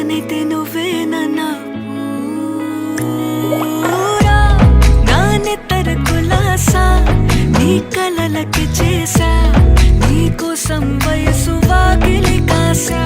తానైతే నువ్వేనన్నా పూరా నా నెత్తర కులాసా నీ కలలకి చేసా నీ కోసం వయసు వాకిలి కాసా